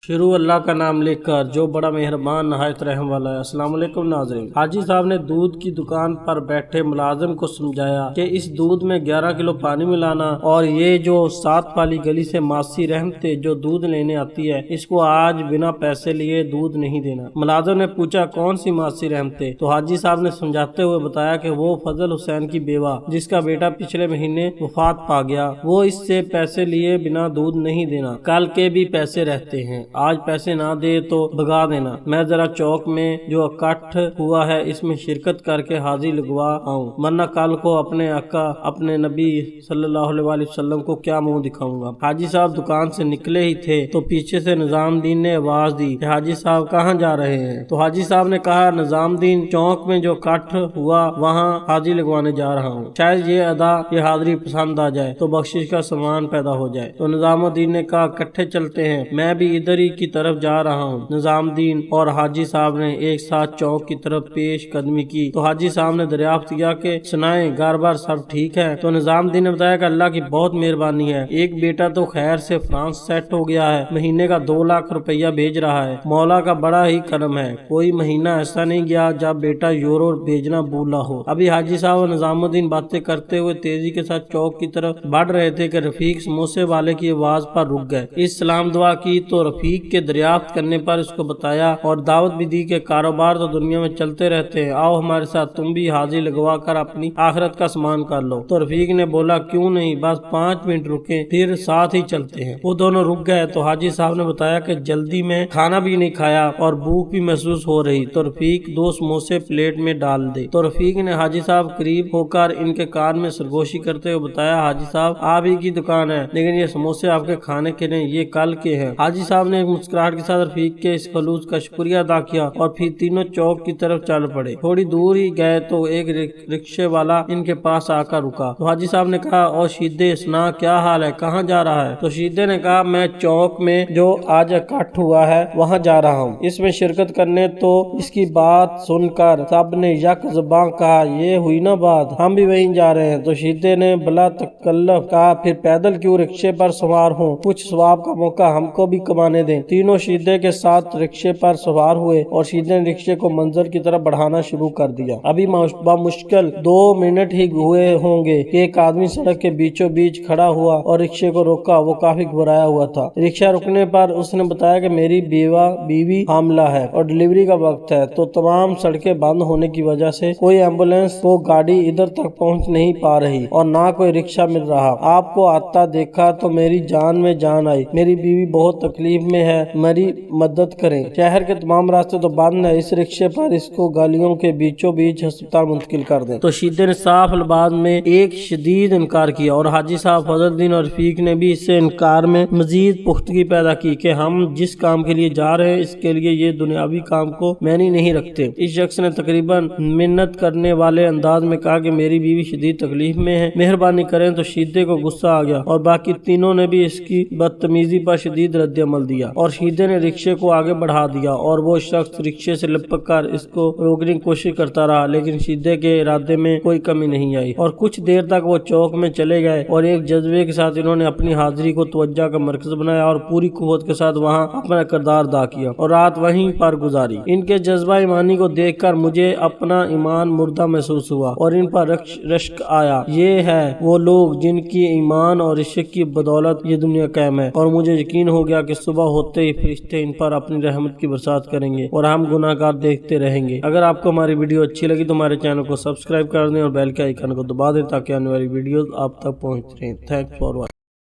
شروع اللہ کا نام لکھ کر جو بڑا مہربان نہایت رحم والا ہے۔ السلام علیکم ناظرین۔ حاجی صاحب نے دودھ کی دکان پر بیٹھے ملازم کو سمجھایا کہ اس دودھ میں 11 کلو پانی ملانا اور یہ جو 7 والی گلی سے ماسی رحمت جو دودھ لینے آتی ہے اس کو آج بنا پیسے لیے دودھ نہیں دینا۔ ملازم نے پوچھا کون سی ماسی رحمت؟ تو حاجی صاحب نے سمجھاتے ہوئے بتایا کہ وہ فضل حسین کی بیوہ جس کا بیٹا پچھلے مہینے وفات پا گیا، وہ اس سے پیسے لیے بنا دودھ نہیں دینا، کل کے بھی پیسے رہتے ہیں، آج پیسے نہ دے تو بھگا دینا۔ میں ذرا چوک میں جو اکٹھ ہوا ہے اس میں شرکت کر کے حاضری لگوا آؤں، ورنہ کل کو اپنے آقا اپنے نبی صلی اللہ علیہ وآلہ وسلم کو کیا منہ دکھاؤں گا۔ حاجی صاحب دکان سے نکلے ہی تھے تو پیچھے سے نظام دین نے آواز دی کہ حاجی صاحب کہاں جا رہے ہیں؟ تو حاجی صاحب نے کہا نظام دین چوک میں جو اکٹھ ہوا وہاں حاضری لگوانے جا رہا ہوں، شاید یہ ادا یہ حاضری پسند آ جائے تو بخشش کا سامان پیدا ہو جائے۔ تو نظام الدین نے کہا اکٹھے چلتے ہیں، میں بھی ادھر ہی کی طرف جا رہا ہوں۔ نظام الدین اور حاجی صاحب نے ایک ساتھ چوک کی طرف پیش قدمی کی تو حاجی صاحب نے دریافت کیا کہ سنائیں گھر بار سب ٹھیک ہے؟ تو نظام الدین نے بتایا کہ اللہ کی بہت مہربانی ہے، ایک بیٹا تو خیر سے فرانس سیٹ ہو گیا ہے، مہینے کا 2 لاکھ روپیہ بھیج رہا ہے، مولا کا بڑا ہی کرم ہے، کوئی مہینہ ایسا نہیں گیا جب بیٹا یورو بھیجنا بھولا ہو۔ ابھی حاجی صاحب اور نظام الدین باتیں کرتے ہوئے تیزی کے ساتھ چوک کی طرف بڑھ رہے تھے کہ رفیق سموسے والے کی آواز پر رک گئے۔ اس سلام دعا کی تو رفیق کے دریافت کرنے پر اس کو بتایا اور دعوت بھی دی کہ کاروبار تو دنیا میں چلتے رہتے ہیں، آؤ ہمارے ساتھ، تم بھی حاضری لگوا کر اپنی آخرت کا سامان کر لو۔ تو رفیق نے بولا کیوں نہیں، بس 5 منٹ رکیں پھر ساتھ ہی چلتے ہیں۔ وہ دونوں رک گئے تو حاجی صاحب نے بتایا کہ جلدی میں کھانا بھی نہیں کھایا اور بھوک بھی محسوس ہو رہی، تو رفیق 2 سموسے پلیٹ میں ڈال دے۔ تو رفیق نے حاجی صاحب قریب ہو کر ان کے کان میں سرگوشی کرتے ہوئے بتایا حاجی صاحب آپ ہی کی دکان ہے لیکن یہ سموسے آپ کے کھانے کے نہیں، یہ کل کے ہیں۔ حاجی صاحب نے ایک مسکراہٹ کے ساتھ رفیق کے اس خلوص کا شکریہ ادا کیا اور پھر تینوں چوک کی طرف چل پڑے۔ تھوڑی دور ہی گئے تو ایک رکشے والا ان کے پاس آ کر رکا تو حاجی صاحب نے کہا او شیدے سنا کیا حال ہے، کہاں جا رہا ہے؟ تو شیدے نے کہا میں چوک میں جو آج اکٹھ ہوا ہے وہاں جا رہا ہوں، اس میں شرکت کرنے۔ تو اس کی بات سن کر سب نے یک زباں کہا یہ ہوئی نا بات، ہم بھی وہیں جا رہے ہیں۔ تو شیدے نے بلا تکلف کہا پھر پیدل کیوں، رکشے پر سوار ہوں، کچھ ثواب کا موقع ہم کو بھی کمانے دیں۔ تینوں شیدے کے ساتھ رکشے پر سوار ہوئے اور شیدے نے رکشے کو منزل کی طرف بڑھانا شروع کر دیا۔ ابھی بمشکل 2 منٹ ہی ہوئے ہوں گے کہ ایک آدمی سڑک کے بیچوں بیچ کھڑا ہوا اور رکشے کو روکا، وہ کافی گھبرایا ہوا تھا۔ رکشہ رکنے پر اس نے بتایا کہ میری بیوی حاملہ ہے اور ڈلیوری کا وقت ہے، تو تمام سڑکیں بند ہونے کی وجہ سے کوئی ایمبولینس کو گاڑی ادھر تک پہنچ نہیں پا رہی اور نہ کوئی رکشہ مل رہا، آپ کو آتا دیکھا تو میری جان میں جان آئی، میری بیوی بہت تکلیف میں ہے، میری مدد کریں، شہر کے تمام راستے تو بند ہے، اس رکشے پر اس کو گالیوں کے بیچوں بیچ ہسپتال منتقل کر دیں۔ تو شیدے نے صاف الفاظ میں ایک شدید انکار کیا اور حاجی صاحب فضل الدین اور رفیق نے بھی اس سے انکار میں مزید پختگی پیدا کی کہ ہم جس کام کے لیے جا رہے ہیں اس کے لیے یہ دنیاوی کام کو معنی نہیں رکھتے۔ اس شخص نے تقریباً منت کرنے والے انداز میں کہا کہ میری بیوی شدید تکلیف میں ہے، مہربانی کریں۔ تو شیدے کو غصہ آ گیا اور باقی تینوں نے بھی اس کی بدتمیزی پر شدید رد عمل دیا اور شیدے نے رکشے کو آگے بڑھا دیا اور وہ شخص رکشے سے لپک کر اس کو روکنے کی کوشش کرتا رہا لیکن شیدے کے ارادے میں کوئی کمی نہیں آئی اور کچھ دیر تک وہ چوک میں چلے گئے اور ایک جذبے کے ساتھ انہوں نے اپنی حاضری کو توجہ کا مرکز بنایا اور پوری قوت کے ساتھ وہاں اپنا کردار ادا کیا اور رات وہیں پر گزاری۔ ان کے جذبہ ایمانی کو دیکھ کر مجھے اپنا ایمان مردہ محسوس ہوا اور ان پر رشک آیا۔ یہ ہے وہ لوگ جن کی ایمان اور عشق کی بدولت یہ دنیا قائم ہے اور مجھے یقین ہو گیا کہ صبح ہوتے ہی فرشتے ان پر اپنی رحمت کی برسات کریں گے اور ہم گناہ گار دیکھتے رہیں گے۔ اگر آپ کو ہماری ویڈیو اچھی لگی تو ہمارے چینل کو سبسکرائب کر دیں اور بیل کے آئیکن کو دبا دیں تاکہ آنے والی ویڈیوز آپ تک پہنچ رہیں۔ Thanks for watching.